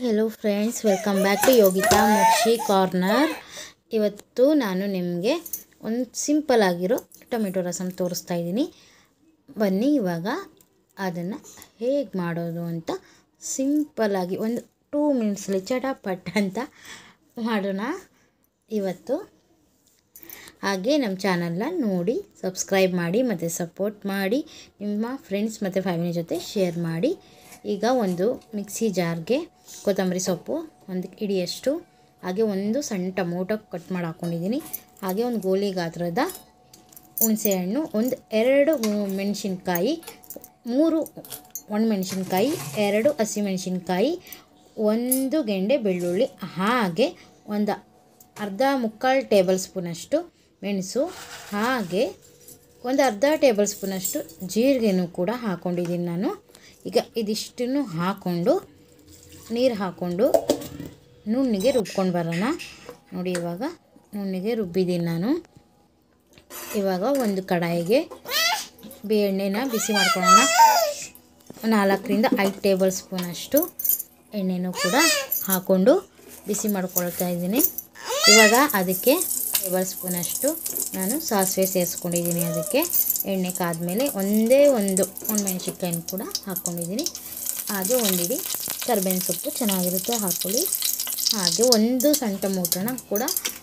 Hello friends, welcome back to Yogita Mokshi corner. ಇವತ್ತು ನಾನು ನಿಮಗೆ ಒಂದು ಸಿಂಪಲ್ ಆಗಿರೋ ಟೊಮೆಟೊ ರಸಮ್ ತೋರಿಸ್ತಾ ಇದ್ದೀನಿ. ಬನ್ನಿ ಇವಾಗ ಅದನ್ನು ಹೇಗೆ ಮಾಡೋದು ಅಂತ ಸಿಂಪಲ್ಲಾಗಿ ಒಂದು 2 ಮಿನಿಟ್ಸಲ್ಲಿ ಚಟಾಪಟ್ ಅಂತ ಮಾಡೋಣ ಇವತ್ತು. ಹಾಗೆ ನಮ್ಮ ಚಾನಲ್ನ ನೋಡಿ ಸಬ್ಸ್ಕ್ರೈಬ್ ಮಾಡಿ ಮತ್ತು ಸಪೋರ್ಟ್ ಮಾಡಿ, ನಿಮ್ಮ ಫ್ರೆಂಡ್ಸ್ ಮತ್ತು ಫ್ಯಾಮಿಲಿ ಜೊತೆ ಶೇರ್ ಮಾಡಿ. ಈಗ ಒಂದು ಮಿಕ್ಸಿ ಜಾರ್ಗೆ ಕೊತ್ತಂಬರಿ ಸೊಪ್ಪು ಒಂದು ಹಿಡಿಯಷ್ಟು, ಹಾಗೆ ಒಂದು ಸಣ್ಣ ಟೊಮೊಟೊ ಕಟ್ ಮಾಡಿ ಹಾಕ್ಕೊಂಡಿದ್ದೀನಿ, ಹಾಗೆ ಒಂದು ಗೋಲಿ ಗಾತ್ರದ ಹುಣಸೆಹಣ್ಣು, ಒಂದು 2 ಮೆಣಸಿನ್ಕಾಯಿ, 3 ಒಣಮೆಣಸಿನ್ಕಾಯಿ, 2 ಹಸಿಮೆಣಸಿನ್ಕಾಯಿ, 1 ಗೆಂಡೆ ಬೆಳ್ಳುಳ್ಳಿ, ಹಾಗೆ ಒಂದು ಮುಕ್ಕಾಲು ಟೇಬಲ್ ಸ್ಪೂನಷ್ಟು ಮೆಣಸು, ಹಾಗೆ ಒಂದು ಅರ್ಧ ಟೇಬಲ್ ಸ್ಪೂನಷ್ಟು ಜೀರಿಗೆನೂ ಕೂಡ ಹಾಕ್ಕೊಂಡಿದ್ದೀನಿ ನಾನು. ಈಗ ಇದಿಷ್ಟನ್ನು ಹಾಕ್ಕೊಂಡು ನೀರು ಹಾಕ್ಕೊಂಡು ನುಣ್ಣಿಗೆ ರುಬ್ಕೊಂಡು ಬರೋಣ. ನೋಡಿ, ಇವಾಗ ನುಣ್ಣಿಗೆ ರುಬ್ಬಿದ್ದೀನಿ ನಾನು. ಇವಾಗ ಒಂದು ಕಡಾಯಿಗೆ ಎಣ್ಣೆನ ಬಿಸಿ ಮಾಡ್ಕೊಳ್ಳೋಣ. 4ರಿಂದ 5 ಟೇಬಲ್ ಸ್ಪೂನಷ್ಟು ಎಣ್ಣೆನೂ ಕೂಡ ಹಾಕ್ಕೊಂಡು ಬಿಸಿ ಮಾಡ್ಕೊಳ್ತಾ ಇದ್ದೀನಿ. ಇವಾಗ ಅದಕ್ಕೆ ಟೇಬಲ್ ಸ್ಪೂನಷ್ಟು ನಾನು ಸಾಸಿವೆ ಸೇರಿಸ್ಕೊಂಡಿದ್ದೀನಿ. ಅದಕ್ಕೆ ಎಣ್ಣೆ ಕಾದ್ಮೇಲೆ ಒಂದು ಒಣಮೆಣಸಿನ್ಕಾಯಿನ ಕೂಡ ಹಾಕ್ಕೊಂಡಿದ್ದೀನಿ, ಹಾಗೆ ಒಂದಿಡಿ ಕರಿಬೇವಿನ ಸೊಪ್ಪು ಚೆನ್ನಾಗಿರುತ್ತೆ ಹಾಕ್ಕೊಳ್ಳಿ, ಹಾಗೆ ಒಂದು ಸಣ್ಣ ಟೊಮೊಟೊನ ಕೂಡ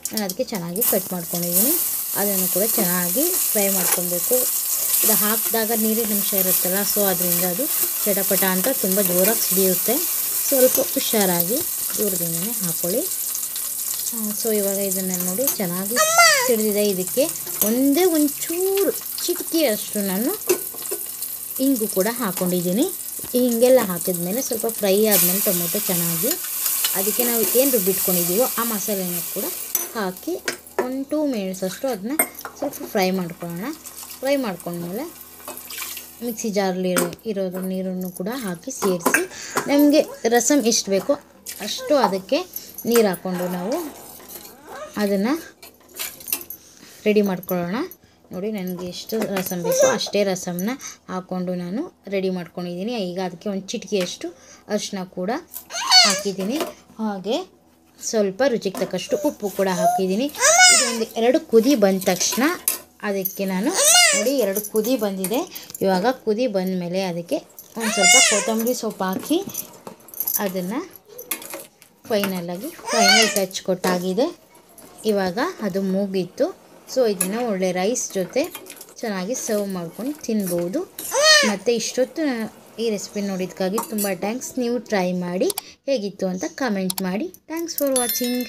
ನಾನು ಅದಕ್ಕೆ ಚೆನ್ನಾಗಿ ಕಟ್ ಮಾಡ್ಕೊಂಡಿದ್ದೀನಿ. ಅದನ್ನು ಕೂಡ ಚೆನ್ನಾಗಿ ಫ್ರೈ ಮಾಡ್ಕೊಬೇಕು. ಇದು ಹಾಕಿದಾಗ ನೀರಿನ ಅಂಶ ಇರುತ್ತಲ್ಲ, ಸೊ ಅದರಿಂದ ಅದು ಚಟಪಟ ಅಂತ ತುಂಬ ಜೋರಾಗಿ ಸಿಡಿಯುತ್ತೆ. ಸ್ವಲ್ಪ ಹುಷಾರಾಗಿ ದೂರದಿಂದನೇ ಹಾಕ್ಕೊಳ್ಳಿ. ಸೊ ಇವಾಗ ಇದನ್ನು ನೋಡಿ ಚೆನ್ನಾಗಿ ಸಿಡಿದಿದೆ. ಇದಕ್ಕೆ ಒಂಚೂರು ಚಿಟಿಕೆಯಷ್ಟು ನಾನು ಇಂಗು ಕೂಡ ಹಾಕ್ಕೊಂಡಿದ್ದೀನಿ. ಈ ಹಿಂಗೆಲ್ಲ ಹಾಕಿದ್ಮೇಲೆ ಸ್ವಲ್ಪ ಫ್ರೈ ಆದಮೇಲೆ ಟೊಮೊಟೊ ಚೆನ್ನಾಗಿ ಅದಕ್ಕೆ ನಾವು ಏನು ರುಬ್ಬಿಟ್ಕೊಂಡಿದ್ದೀವೋ ಆ ಮಸಾಲೆನ ಕೂಡ ಹಾಕಿ 1-2 ಮಿನಿಟ್ಸ್ ಅಷ್ಟು ಅದನ್ನ ಸ್ವಲ್ಪ ಫ್ರೈ ಮಾಡ್ಕೊಳ್ಳೋಣ. ಫ್ರೈ ಮಾಡ್ಕೊಂಡ್ಮೇಲೆ ಮಿಕ್ಸಿ ಜಾರಲ್ಲಿ ಇರೋದು ನೀರನ್ನು ಕೂಡ ಹಾಕಿ ಸೇರಿಸಿ, ನಮಗೆ ರಸಮ್ ಎಷ್ಟು ಬೇಕೋ ಅಷ್ಟು ಅದಕ್ಕೆ ನೀರು ಹಾಕ್ಕೊಂಡು ನಾವು ಅದನ್ನು ರೆಡಿ ಮಾಡ್ಕೊಳ್ಳೋಣ. ನೋಡಿ, ನನಗೆ ಎಷ್ಟು ರಸಮ್ ಬೇಕೋ ಅಷ್ಟೇ ರಸಮ್ನ ಹಾಕ್ಕೊಂಡು ನಾನು ರೆಡಿ ಮಾಡ್ಕೊಂಡಿದ್ದೀನಿ. ಈಗ ಅದಕ್ಕೆ ಒಂದು ಚಿಟಿಕೆಯಷ್ಟು ಅರಿಶಿನ ಕೂಡ ಹಾಕಿದ್ದೀನಿ, ಹಾಗೆ ಸ್ವಲ್ಪ ರುಚಿಗೆ ತಕ್ಕಷ್ಟು ಉಪ್ಪು ಕೂಡ ಹಾಕಿದ್ದೀನಿ. ಇದೊಂದು 2 ಕುದಿ ಬಂದ ತಕ್ಷಣ ಅದಕ್ಕೆ ನಾನು ನೋಡಿ 2 ಕುದಿ ಬಂದಿದೆ. ಇವಾಗ ಕುದಿ ಬಂದ ಮೇಲೆ ಅದಕ್ಕೆ ಒಂದು ಸ್ವಲ್ಪ ಕೊತ್ತಂಬರಿ ಸೊಪ್ಪು ಹಾಕಿ ಅದನ್ನು ಫೈನಲ್ ಟಚ್ ಕೊಟ್ಟಾಗಿದೆ. ಇವಾಗ ಅದು ಮುಗೀತು. ಸೊ ಇದನ್ನು ಒಳ್ಳೆ ರೈಸ್ ಜೊತೆ ಚೆನ್ನಾಗಿ ಸರ್ವ್ ಮಾಡ್ಕೊಂಡು ತಿನ್ಬೋದು. ಮತ್ತು ಇಷ್ಟೊತ್ತು ಈ ರೆಸಿಪಿ ನೋಡಿದ್ದಕ್ಕಾಗಿ ತುಂಬ ಥ್ಯಾಂಕ್ಸ್. ನೀವು ಟ್ರೈ ಮಾಡಿ ಹೇಗಿತ್ತು ಅಂತ ಕಮೆಂಟ್ ಮಾಡಿ. Thanks for watching.